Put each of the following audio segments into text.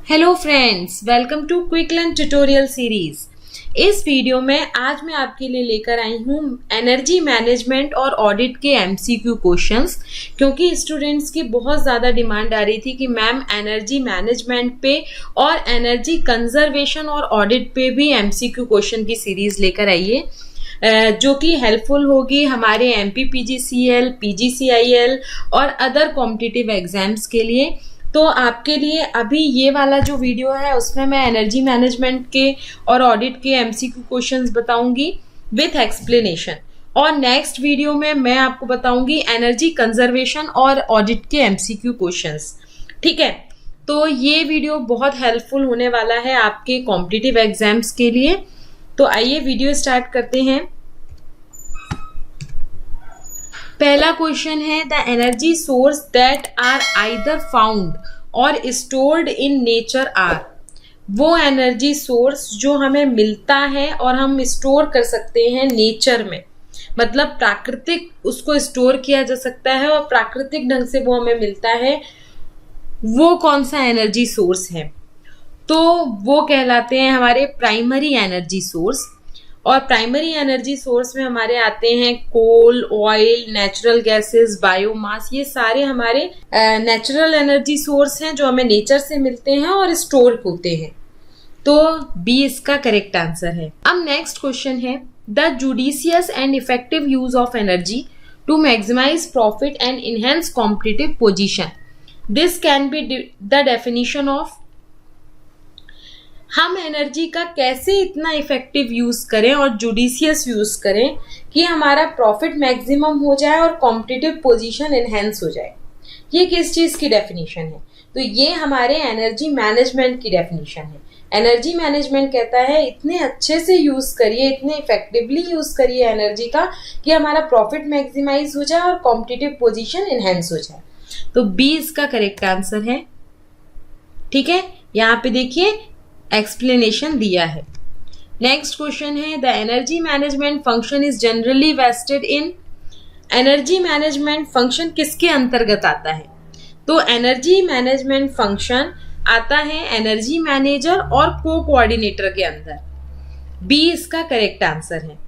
Hello friends, welcome to quick learn tutorial series. इस video में आज मैं आपके लिए लेकर आई हूँ एनर्जी मैनेजमेंट और ऑडिट के एमसीक्यू क्वेश्चंस, क्योंकि स्टूडेंट्स की बहुत ज़्यादा डिमांड आ रही थी कि मैम एनर्जी मैनेजमेंट पे और एनर्जी कंजर्वेशन और ऑडिट पे भी एमसीक्यू क्वेश्चन की सीरीज लेकर आइए, जो कि हेल्पफुल होगी हमारे एमपीपीजीसीएल, पीजीसीआईएल और अदर कॉम्पिटिटिव एग्जाम्स के लिए। तो आपके लिए अभी ये वाला जो वीडियो है उसमें मैं एनर्जी मैनेजमेंट के और ऑडिट के एमसीक्यू क्वेश्चंस बताऊंगी विथ एक्सप्लेनेशन, और नेक्स्ट वीडियो में मैं आपको बताऊंगी एनर्जी कंजर्वेशन और ऑडिट के एमसीक्यू क्वेश्चंस। ठीक है, तो ये वीडियो बहुत हेल्पफुल होने वाला है आपके कॉम्पिटिटिव एग्जाम्स के लिए। तो आइए वीडियो स्टार्ट करते हैं। पहला क्वेश्चन है, the energy source that are either found or stored in nature are. वो एनर्जी सोर्स जो हमें मिलता है और हम स्टोर कर सकते हैं नेचर में, मतलब प्राकृतिक उसको स्टोर किया जा सकता है और प्राकृतिक ढंग से वो हमें मिलता है, वो कौन सा एनर्जी सोर्स है? तो वो कहलाते हैं हमारे प्राइमरी एनर्जी सोर्स। और प्राइमरी एनर्जी सोर्स में हमारे आते हैं कोल, ऑयल, नेचुरल गैसेस, बायोमास। ये सारे हमारे नेचुरल एनर्जी सोर्स हैं जो हमें नेचर से मिलते हैं और स्टोर होते हैं। तो बी इसका करेक्ट आंसर है। अब नेक्स्ट क्वेश्चन है, the judicious and effective use of energy to maximise profit and enhance competitive position. This can be the definition of. हम एनर्जी का कैसे इतना इफेक्टिव यूज करें और जुडिशियस यूज करें कि हमारा प्रॉफिट मैक्सिमम हो जाए और कॉम्पिटिटिव पोजीशन एनहेंस हो जाए। ये किस चीज की डेफिनेशन है? तो ये हमारे एनर्जी मैनेजमेंट की डेफिनेशन है। एनर्जी मैनेजमेंट कहता है इतने अच्छे से यूज करिए, इतने इफेक्टिवली यूज करिए एनर्जी का कि हमारा प्रॉफिट मैक्सिमाइज हो जाए और कॉम्पिटिटिव पोजीशन एनहेंस हो जाए। तो बी इसका करेक्ट आंसर है। ठीक है, यहाँ पे देखिए एक्सप्लेनेशन दिया है। नेक्स्ट क्वेश्चन है, the energy management function is generally vested in. Energy management function किसके अंतर्गत आता है? तो एनर्जी मैनेजमेंट फंक्शन आता है एनर्जी मैनेजर और को कोऑर्डिनेटर के अंदर। बी इसका करेक्ट आंसर है।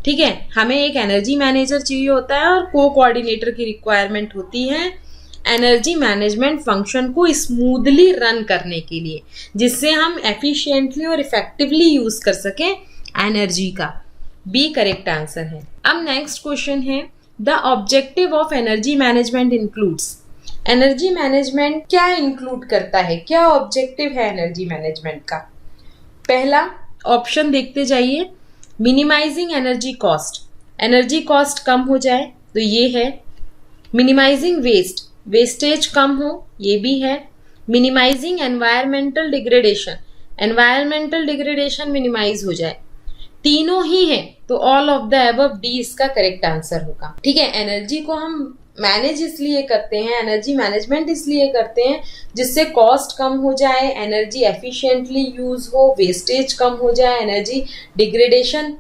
ठीक है, हमें एक एनर्जी मैनेजर चाहिए होता है और को कोऑर्डिनेटर की रिक्वायरमेंट होती है एनर्जी मैनेजमेंट फंक्शन को स्मूथली रन करने के लिए, जिससे हम एफिशिएंटली और इफेक्टिवली यूज कर सकें एनर्जी का। बी करेक्ट आंसर है। अब नेक्स्ट क्वेश्चन है, the objective of energy management includes. Energy management क्या इंक्लूड करता है, क्या ऑब्जेक्टिव है एनर्जी मैनेजमेंट का? पहला ऑप्शन देखते जाइए, minimizing energy cost. Energy cost कम हो जाए तो ये है। मिनिमाइजिंग वेस्ट, वेस्टेज कम हो, ये भी है। Minimising environmental degradation, environmental degradation minimise हो जाए। तीनों ही है तो all of the above, D इसका करेक्ट आंसर होगा। ठीक है, एनर्जी को हम मैनेज इसलिए करते हैं, एनर्जी मैनेजमेंट इसलिए करते हैं जिससे कॉस्ट कम हो जाए, एनर्जी एफिशिएंटली यूज हो, वेस्टेज कम हो जाए, energy degradation,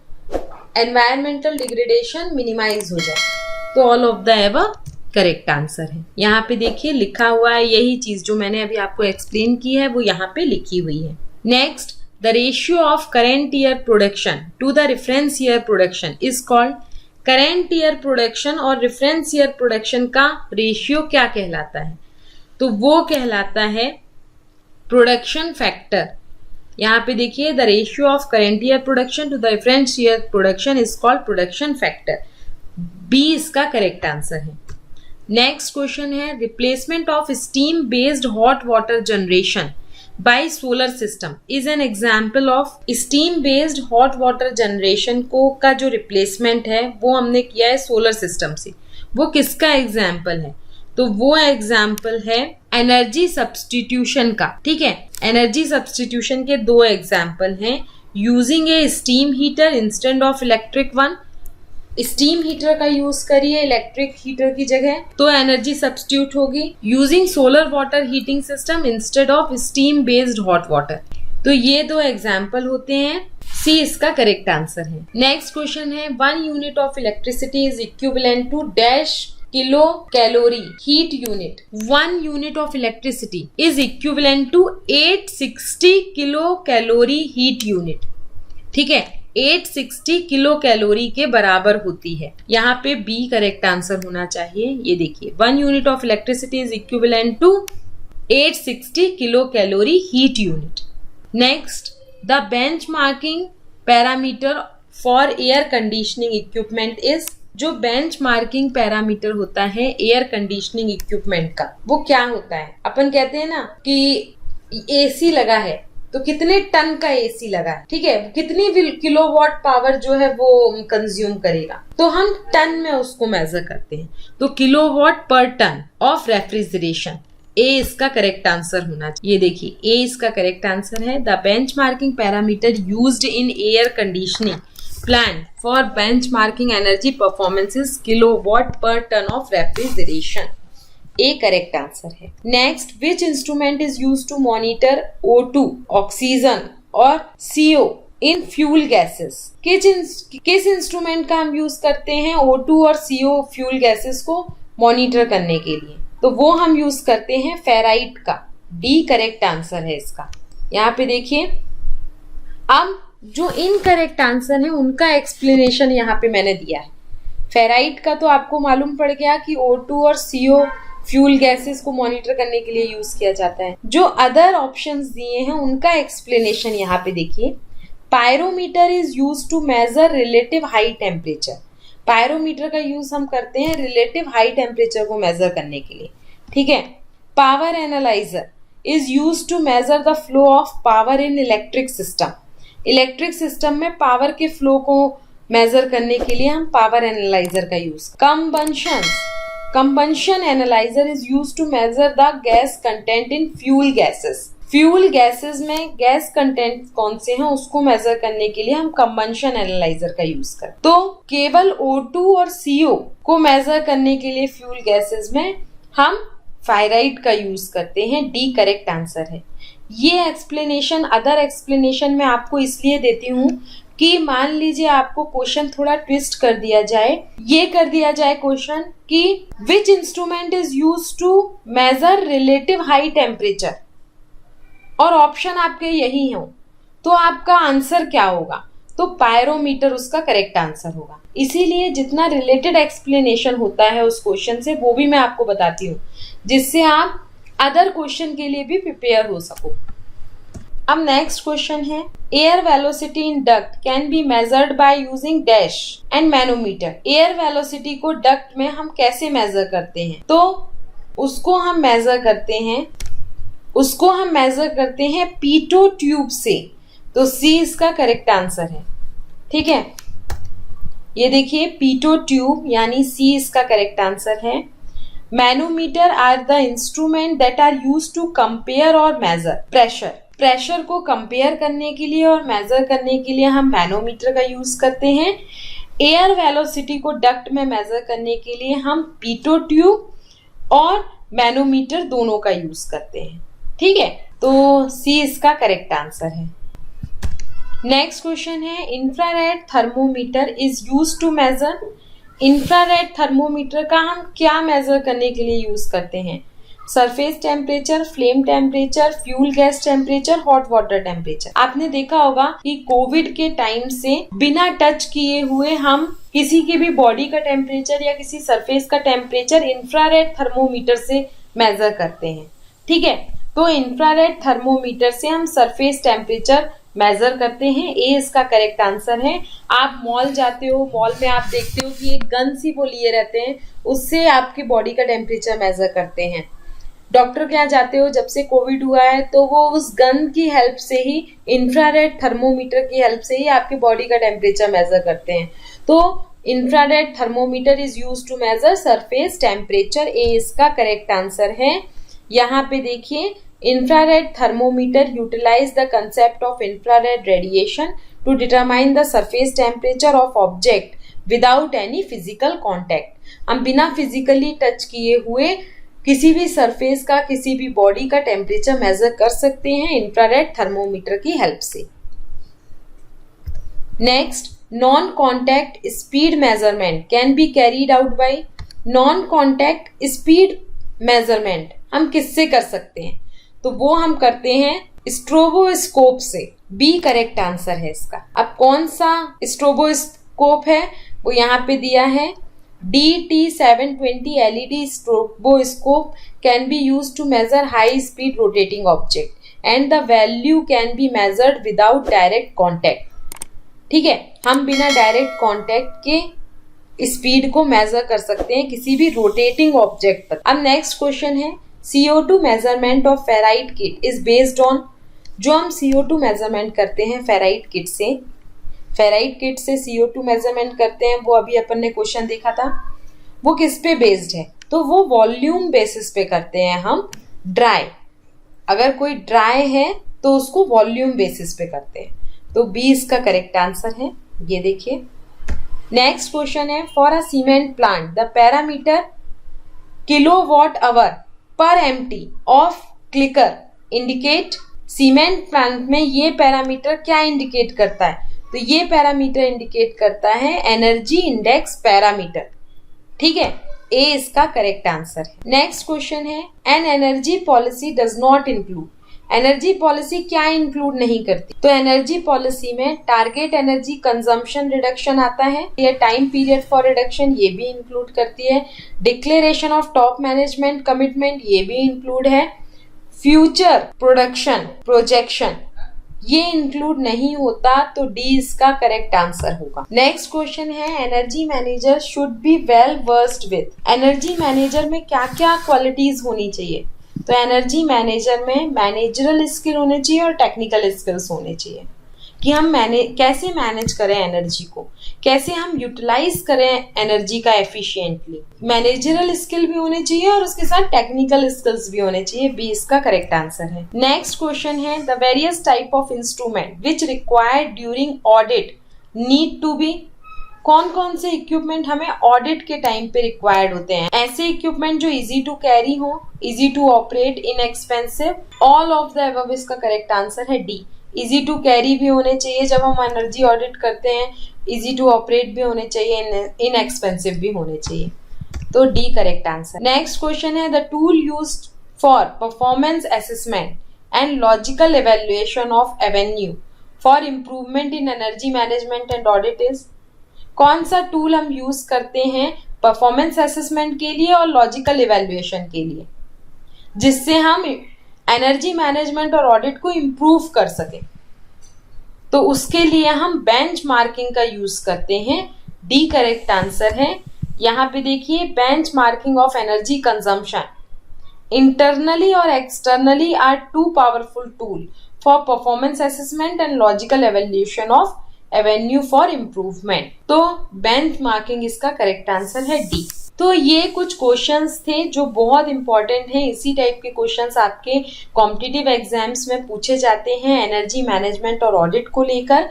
environmental degradation minimise हो जाए। तो all of the above correct answer है। यहाँ पे देखिए लिखा हुआ है, यही चीज जो मैंने अभी आपको एक्सप्लेन की है वो यहाँ पे लिखी हुई है। Next, the ratio of current year production to the reference year production is called. Current year production और रेफरेंस ईयर प्रोडक्शन का रेशियो क्या कहलाता है? तो वो कहलाता है प्रोडक्शन फैक्टर। यहाँ पे देखिए, the ratio of current year production to the reference year production is called production factor. B इसका करेक्ट आंसर है। नेक्स्ट क्वेश्चन है, replacement of steam based hot water generation by solar system is an example of. Steam based hot water generation को का जो replacement है वो हमने किया है सोलर सिस्टम से। वो किसका एग्जाम्पल है? तो वो एग्जाम्पल है एनर्जी सब्सटीट्यूशन का। ठीक है, एनर्जी सब्सटीट्यूशन के दो एग्जाम्पल हैं, using a steam heater instead of electric one. Steam heater का यूज करिए इलेक्ट्रिक हीटर की जगह तो एनर्जी सब्स्टिट्यूट होगी। Using solar water heating system instead of steam based hot water. तो ये दो एग्जाम्पल होते हैं। सी इसका करेक्ट आंसर है। नेक्स्ट क्वेश्चन है, 1 unit of electricity is equivalent to dash kilo calorie heat unit, 1 unit of electricity is equivalent to 860 kilo calorie heat unit. ठीक है, 860 किलो कैलोरी के बराबर होती है। यहाँ पे बी करेक्ट आंसर होना चाहिए। ये देखिए, 1 unit of electricity is equivalent to 860 kilo calorie heat unit. Next, the benchmarking parameter for air conditioning equipment is, जो बेंचमार्किंग पैरामीटर होता है एयर कंडीशनिंग इक्विपमेंट का, वो क्या होता है? अपन कहते हैं ना कि एसी लगा है तो कितने टन का एसी लगा है, ठीक है, कितनी किलोवाट पावर जो है वो कंज्यूम करेगा, तो हम टन में उसको मेजर करते हैं। तो kilowatt per ton of refrigeration, ए इसका करेक्ट आंसर होना चाहिए। ये देखिए, ए इसका करेक्ट आंसर है। The benchmarking parameter used in air conditioning plant for benchmarking energy performance is kilowatt per ton of refrigeration. A correct answer है। Next, which instrument is used to monitor O2 oxygen और CO in fuel gases? किस instrument का हम use करते हैं O2 और CO fuel gases को monitor करने के लिए? तो वो हम यूज करते हैं फेराइट का। डी करेक्ट आंसर है इसका। यहाँ पे देखिए, अब जो इनकरेक्ट आंसर है उनका एक्सप्लेनेशन यहाँ पे मैंने दिया है। फेराइट का तो आपको मालूम पड़ गया कि O2 और CO फ्यूल गैसेस को मॉनिटर करने के लिए यूज किया जाता है। जो अदर ऑप्शंस दिए हैं उनका एक्सप्लेनेशन यहाँ पे देखिए। Pyrometer is use to measure relative high temperature. Pyrometer का यूज हम करते हैं रिलेटिव हाई टेम्परेचर को मेजर करने के लिए, ठीक है। Power analyser is use to measure the flow of power in electric system. Electric system में पावर के फ्लो को मेजर करने के लिए हम पावर एनालाइजर का use. Combustion analyser is use to measure the gas content in fuel gases. Fuel gases में gas content कौन से हैं उसको मेजर करने के लिए हम कंबंशन एनालाइजर का यूज करते हैं। तो केवल O2 और CO को मेजर करने के लिए फ्यूल गैसेस में हम फेराइट का यूज करते हैं। डी करेक्ट आंसर है। ये एक्सप्लेनेशन, अदर एक्सप्लेनेशन मैं आपको इसलिए देती हूँ कि मान लीजिए आपको क्वेश्चन थोड़ा ट्विस्ट कर दिया जाए। ये कर दिया जाए क्वेश्चन कि which instrument is use to measure relative high temperature, और ऑप्शन आपके यही हो, तो आपका आंसर क्या होगा? तो पायरोमीटर उसका करेक्ट आंसर होगा। इसीलिए जितना रिलेटेड एक्सप्लेनेशन होता है उस क्वेश्चन से वो भी मैं आपको बताती हूँ, जिससे आप अदर क्वेश्चन के लिए भी प्रिपेयर हो सको। अब नेक्स्ट क्वेश्चन है, air velocity in duct can be measured by using dash and manometer. Air velocity को डक्ट में हम कैसे मेजर करते हैं? तो उसको हम मेजर करते हैं पीटो ट्यूब से। तो सी इसका करेक्ट आंसर है, ठीक है। ये देखिए, पीटो ट्यूब यानी सी इसका करेक्ट आंसर है। Manometer are the instrument that are used to compare और मेजर प्रेशर को कंपेयर करने के लिए और मेजर करने के लिए हम मैनोमीटर का यूज करते हैं। एयर वेलोसिटी को डक्ट में मेजर करने के लिए हम पीटो ट्यूब और मैनोमीटर दोनों का यूज करते हैं, ठीक है। तो सी इसका करेक्ट आंसर है। नेक्स्ट क्वेश्चन है, infrared thermometer is use to measure. Infrared thermometer का हम क्या मेजर करने के लिए यूज करते हैं? Surface temperature, flame temperature, fuel gas temperature, hot water temperature. आपने देखा होगा कि कोविड के टाइम से बिना टच किए हुए हम किसी की भी बॉडी का टेम्परेचर या किसी सरफेस का टेम्परेचर इंफ्रारेड थर्मोमीटर से मेजर करते हैं, ठीक है। तो इंफ्रारेड थर्मोमीटर से हम सरफेस टेम्परेचर मेजर करते हैं। ए इसका करेक्ट आंसर है। आप मॉल जाते हो, मॉल में आप देखते हो कि एक गन सी वो लिए रहते हैं, उससे आपकी बॉडी का टेम्परेचर मेजर करते हैं। डॉक्टर के यहाँ जाते हो, जब से कोविड हुआ है तो वो उस गन की हेल्प से ही, इंफ्रारेड थर्मोमीटर की हेल्प से ही आपकी बॉडी का टेम्परेचर मेजर करते हैं। तो infrared thermometer is use to measure surface temperature. A इसका करेक्ट आंसर है। यहाँ पे देखिए, infrared thermometer utilize the concept of infrared radiation to determine the surface temperature of object without any physical contact। हम बिना फिजिकली टच किए हुए किसी भी सरफेस का, किसी भी बॉडी का टेम्परेचर मेजर कर सकते हैं इंफ्रारेड थर्मोमीटर की हेल्प से। Next, non contact speed measurement can be carried out by. Non contact speed measurement हम किससे कर सकते हैं? तो वो हम करते हैं स्ट्रोबोस्कोप से। बी करेक्ट आंसर है इसका। अब कौन सा स्ट्रोबोस्कोप है वो यहाँ पे दिया है। DT720 LED stroboscope can be used to measure high speed rotating object and the value can be measured without direct contact। ठीक है, हम बिना डायरेक्ट कांटेक्ट के स्पीड को मेजर कर सकते हैं किसी भी रोटेटिंग ऑब्जेक्ट पर। अब नेक्स्ट क्वेश्चन है CO2 measurement of ferrite kit is based on. जो हम CO2 मेजरमेंट करते हैं फेराइट किट से CO2 मेजरमेंट करते हैं, वो अभी अपन ने क्वेश्चन देखा था, वो किस पे बेस्ड है? तो वो वॉल्यूम बेसिस पे करते हैं हम। ड्राई, अगर कोई ड्राई है तो उसको वॉल्यूम बेसिस पे करते हैं। तो बी इसका करेक्ट आंसर है। ये देखिए नेक्स्ट क्वेश्चन है for a cement plant the parameter kilowatt hour per MT of clinker indicate. Cement plant में ये पैरामीटर क्या इंडिकेट करता है? तो ये पैरामीटर इंडिकेट करता है एनर्जी इंडेक्स पैरामीटर। ठीक है, ए इसका करेक्ट आंसर है। नेक्स्ट क्वेश्चन है an energy policy does not include. Energy policy क्या इंक्लूड नहीं करती? तो एनर्जी पॉलिसी में टारगेट एनर्जी कंजम्पशन रिडक्शन आता है, ये टाइम पीरियड फॉर रिडक्शन ये भी इंक्लूड करती है, declaration of top management commitment ये भी इंक्लूड है, फ्यूचर प्रोडक्शन प्रोजेक्शन ये इंक्लूड नहीं होता। तो डी इसका करेक्ट आंसर होगा। नेक्स्ट क्वेश्चन है energy manager should be well versed with. Energy manager में क्या क्या क्वालिटीज होनी चाहिए? तो एनर्जी मैनेजर में मैनेजरल स्किल होने चाहिए और टेक्निकल स्किल्स होने चाहिए कि हम कैसे मैनेज करें एनर्जी को, कैसे हम यूटिलाइज करें एनर्जी का एफिशिएंटली। मैनेजरल स्किल भी होने चाहिए और उसके साथ टेक्निकल स्किल्स भी होने चाहिए। बी इसका करेक्ट आंसर है। नेक्स्ट क्वेश्चन है the various type of instrument which required during audit need to be. कौन कौन से इक्विपमेंट हमें ऑडिट के टाइम पे रिक्वायर्ड होते हैं? ऐसे इक्विपमेंट जो इजी टू कैरी हो, easy to operate, inexpensive, all of the above इसका करेक्ट आंसर है डी। इजी टू कैरी भी होने चाहिए जब हम एनर्जी ऑडिट करते हैं, इजी टू ऑपरेट भी होने चाहिए, इनएक्सपेंसिव भी होने चाहिए। तो D correct answer. Next question है the tool used for performance assessment and logical evaluation of avenue for improvement in energy management and audit is. कौन सा टूल हम यूज करते हैं परफॉर्मेंस असेसमेंट के लिए और लॉजिकल इवैल्यूएशन के लिए, जिससे हम एनर्जी मैनेजमेंट और ऑडिट को इम्प्रूव कर सके? तो उसके लिए हम बेंचमार्किंग का यूज करते हैं। डी करेक्ट आंसर है। यहाँ पे देखिए benchmarking of energy consumption internally और externally are two powerful tool for performance assessment and logical evaluation of avenue for improvement. तो बेंचमार्किंग इसका करेक्ट आंसर है डी। तो ये कुछ क्वेश्चंस थे जो बहुत इंपॉर्टेंट हैं। इसी टाइप के क्वेश्चंस आपके कॉम्पिटिटिव एग्जाम्स में पूछे जाते हैं एनर्जी मैनेजमेंट और ऑडिट को लेकर।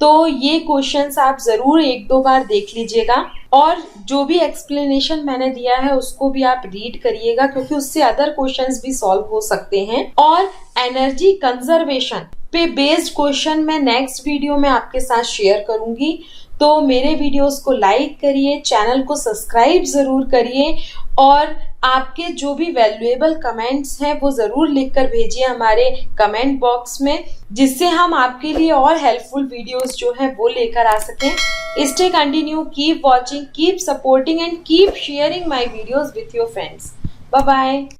तो ये क्वेश्चंस आप जरूर एक दो बार देख लीजिएगा और जो भी एक्सप्लेनेशन मैंने दिया है उसको भी आप रीड करिएगा, क्योंकि उससे अदर क्वेश्चंस भी सॉल्व हो सकते हैं। और एनर्जी कंजर्वेशन पे बेस्ड क्वेश्चन मैं नेक्स्ट वीडियो में आपके साथ शेयर करूंगी। तो मेरे वीडियोस को लाइक करिए, चैनल को सब्सक्राइब जरूर करिए और आपके जो भी वैल्यूएबल कमेंट्स हैं वो जरूर लिखकर भेजिए हमारे कमेंट बॉक्स में, जिससे हम आपके लिए और हेल्पफुल वीडियोस जो हैं वो लेकर आ सकें। Stay continue, keep watching, keep supporting and keep sharing my videos with your friends. Bye bye.